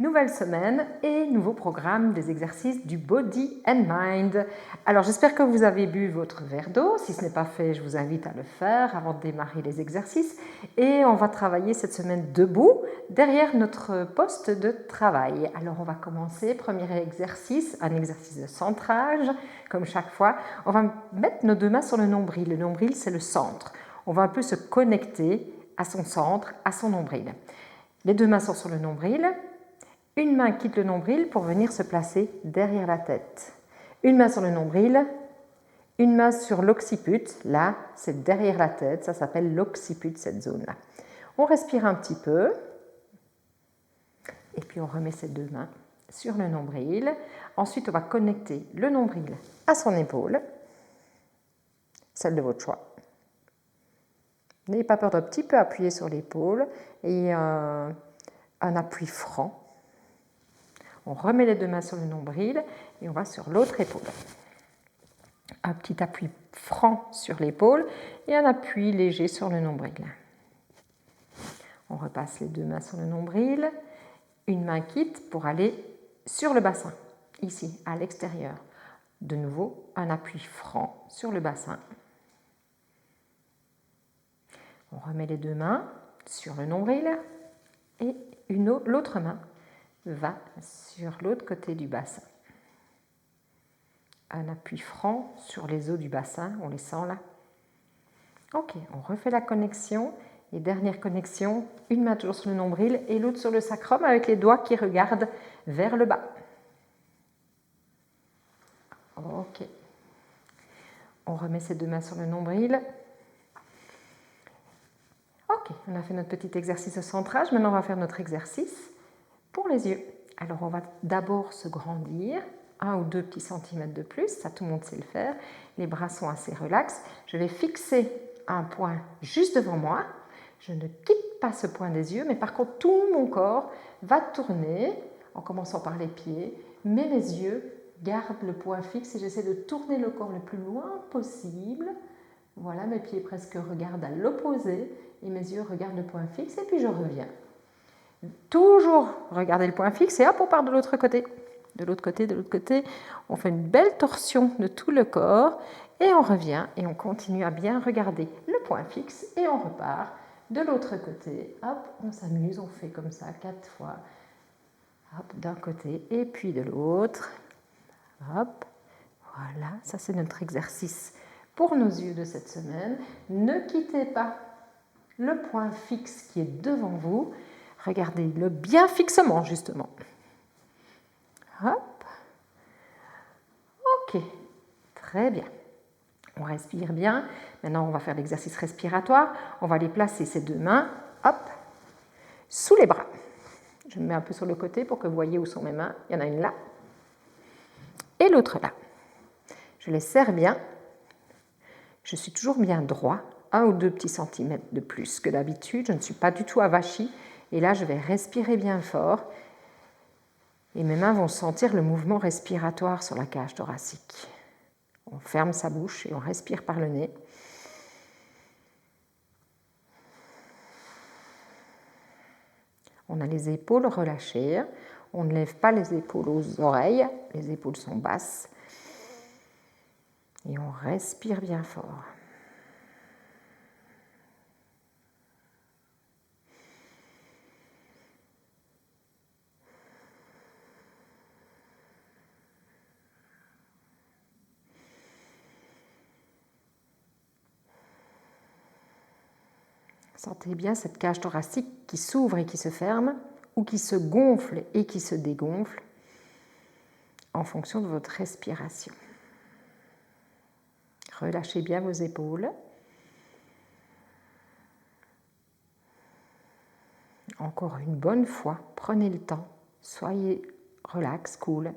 Nouvelle semaine et nouveau programme des exercices du Body and Mind. Alors j'espère que vous avez bu votre verre d'eau. Si ce n'est pas fait, je vous invite à le faire avant de démarrer les exercices. Et on va travailler cette semaine debout derrière notre poste de travail. Alors on va commencer. Premier exercice, un exercice de centrage. Comme chaque fois, on va mettre nos deux mains sur le nombril. Le nombril, c'est le centre. On va un peu se connecter à son centre, à son nombril. Les deux mains sont sur le nombril. Une main quitte le nombril pour venir se placer derrière la tête. Une main sur le nombril, une main sur l'occiput, là c'est derrière la tête, ça s'appelle l'occiput cette zone-là. On respire un petit peu et puis on remet ses deux mains sur le nombril. Ensuite on va connecter le nombril à son épaule, celle de votre choix. N'ayez pas peur d'un petit peu appuyer sur l'épaule et un appui franc. On remet les deux mains sur le nombril et on va sur l'autre épaule. Un petit appui franc sur l'épaule et un appui léger sur le nombril. On repasse les deux mains sur le nombril. Une main quitte pour aller sur le bassin, ici, à l'extérieur. De nouveau, un appui franc sur le bassin. On remet les deux mains sur le nombril et l'autre main va sur l'autre côté du bassin. Un appui franc sur les os du bassin, on les sent là. Ok, on refait la connexion. Et dernière connexion, une main toujours sur le nombril et l'autre sur le sacrum avec les doigts qui regardent vers le bas. Ok. On remet ces deux mains sur le nombril. Ok, on a fait notre petit exercice de centrage. Maintenant, on va faire notre exercice pour les yeux. Alors, on va d'abord se grandir, 1 ou 2 petits centimètres de plus, ça tout le monde sait le faire. Les bras sont assez relax. Je vais fixer un point juste devant moi. Je ne quitte pas ce point des yeux, mais par contre, tout mon corps va tourner, en commençant par les pieds, mais les yeux gardent le point fixe et j'essaie de tourner le corps le plus loin possible. Voilà, mes pieds presque regardent à l'opposé et mes yeux regardent le point fixe et puis je reviens. Toujours regarder le point fixe et hop, on part de l'autre côté. De l'autre côté, de l'autre côté. On fait une belle torsion de tout le corps et on revient et on continue à bien regarder le point fixe et on repart de l'autre côté. Hop, on s'amuse, on fait comme ça 4 fois. Hop, d'un côté et puis de l'autre. Hop, voilà, ça c'est notre exercice pour nos yeux de cette semaine. Ne quittez pas le point fixe qui est devant vous. Regardez-le bien fixement, justement. Hop. Ok, très bien. On respire bien. Maintenant, on va faire l'exercice respiratoire. On va aller placer ces deux mains, hop, sous les bras. Je me mets un peu sur le côté pour que vous voyez où sont mes mains. Il y en a une là et l'autre là. Je les serre bien. Je suis toujours bien droit, 1 ou 2 petits centimètres de plus que d'habitude. Je ne suis pas du tout avachie. Et là, je vais respirer bien fort. Et mes mains vont sentir le mouvement respiratoire sur la cage thoracique. On ferme sa bouche et on respire par le nez. On a les épaules relâchées. On ne lève pas les épaules aux oreilles. Les épaules sont basses. Et on respire bien fort. Sentez bien cette cage thoracique qui s'ouvre et qui se ferme, ou qui se gonfle et qui se dégonfle, en fonction de votre respiration. Relâchez bien vos épaules. Encore une bonne fois, prenez le temps, soyez relax, cool.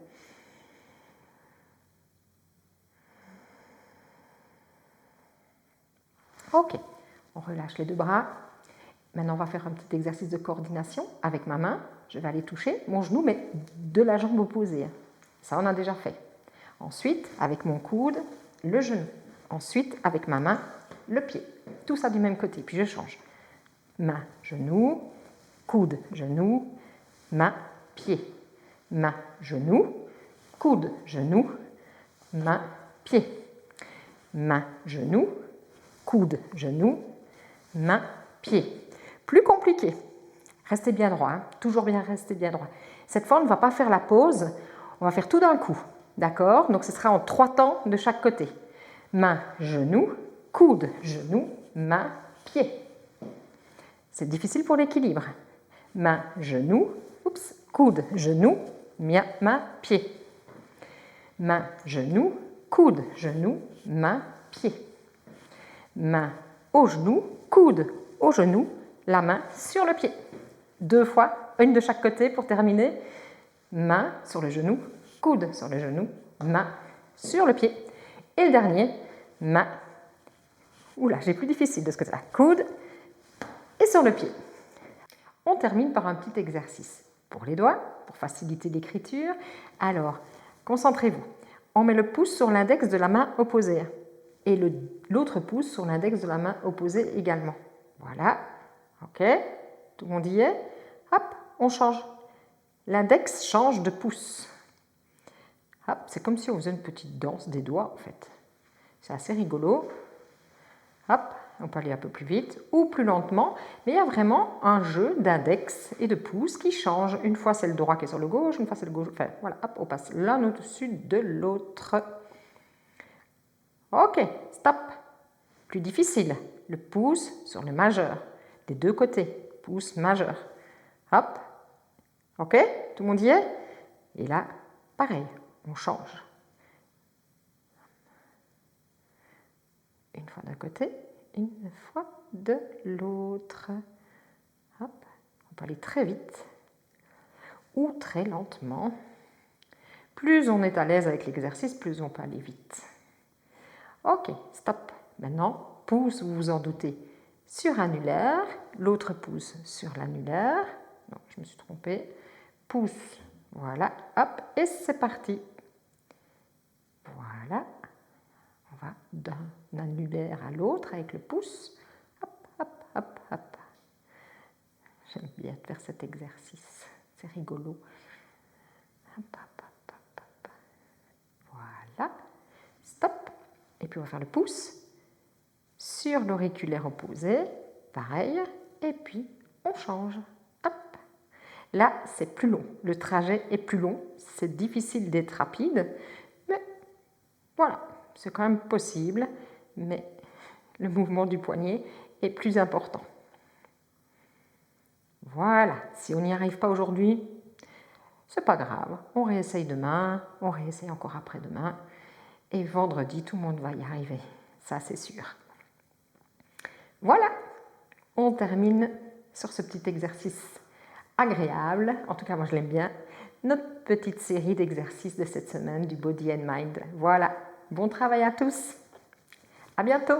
Ok, on relâche les deux bras. Maintenant, on va faire un petit exercice de coordination avec ma main. Je vais aller toucher mon genou, mais de la jambe opposée. Ça, on a déjà fait. Ensuite, avec mon coude, le genou. Ensuite, avec ma main, le pied. Tout ça du même côté, puis je change. Main, genou, coude, genou, main, pied. Main, genou, coude, genou, main, pied. Main, genou, coude, genou, main, pied. Plus compliqué. Restez bien droit, hein. Toujours bien rester bien droit. Cette fois, on ne va pas faire la pause, on va faire tout d'un coup. D'accord? Donc ce sera en 3 temps de chaque côté. Main, genou, coude, genou, main, pied. C'est difficile pour l'équilibre. Main, genou, oups, coude, genou, main, pied. Main, genou, coude, genou, main, pied. Main au genou, coude au genou, la main sur le pied. 2 fois, une de chaque côté pour terminer. Main sur le genou, coude sur le genou, main sur le pied. Et le dernier, main. Oula, j'ai plus difficile de ce côté-là. Coude et sur le pied. On termine par un petit exercice pour les doigts, pour faciliter l'écriture. Alors, concentrez-vous. On met le pouce sur l'index de la main opposée et l'autre pouce sur l'index de la main opposée également. Voilà. OK. Tout le monde y est. Hop, on change. L'index change de pouce. Hop, c'est comme si on faisait une petite danse des doigts en fait. C'est assez rigolo. Hop, on peut aller un peu plus vite ou plus lentement, mais il y a vraiment un jeu d'index et de pouce qui change. Une fois c'est le droit qui est sur le gauche, une fois c'est le gauche. Enfin voilà, hop, on passe l'un au-dessus de l'autre. Ok, stop. Plus difficile, le pouce sur le majeur, des deux côtés, pouce majeur. Hop, ok, tout le monde y est? Et là, pareil, on change. Une fois d'un côté, une fois de l'autre. Hop, on peut aller très vite ou très lentement. Plus on est à l'aise avec l'exercice, plus on peut aller vite. Ok, stop. Maintenant, pouce, vous vous en doutez, sur annulaire, l'autre pouce sur l'annulaire. Non, je me suis trompée. Pouce, voilà, hop, et c'est parti. Voilà. On va d'un annulaire à l'autre avec le pouce. Hop, hop, hop, hop. J'aime bien faire cet exercice. C'est rigolo. Hop, hop, hop, hop, hop. Voilà. Stop. Et puis on va faire le pouce sur l'auriculaire opposé. Pareil. Et puis on change. Hop. Là, c'est plus long. Le trajet est plus long. C'est difficile d'être rapide. Mais voilà. C'est quand même possible, mais le mouvement du poignet est plus important. Voilà, si on n'y arrive pas aujourd'hui, c'est pas grave, on réessaye demain, on réessaye encore après-demain, et vendredi, tout le monde va y arriver, ça c'est sûr. Voilà, on termine sur ce petit exercice agréable, en tout cas moi je l'aime bien, notre petite série d'exercices de cette semaine du Body and Mind. Voilà. Bon travail à tous. À bientôt.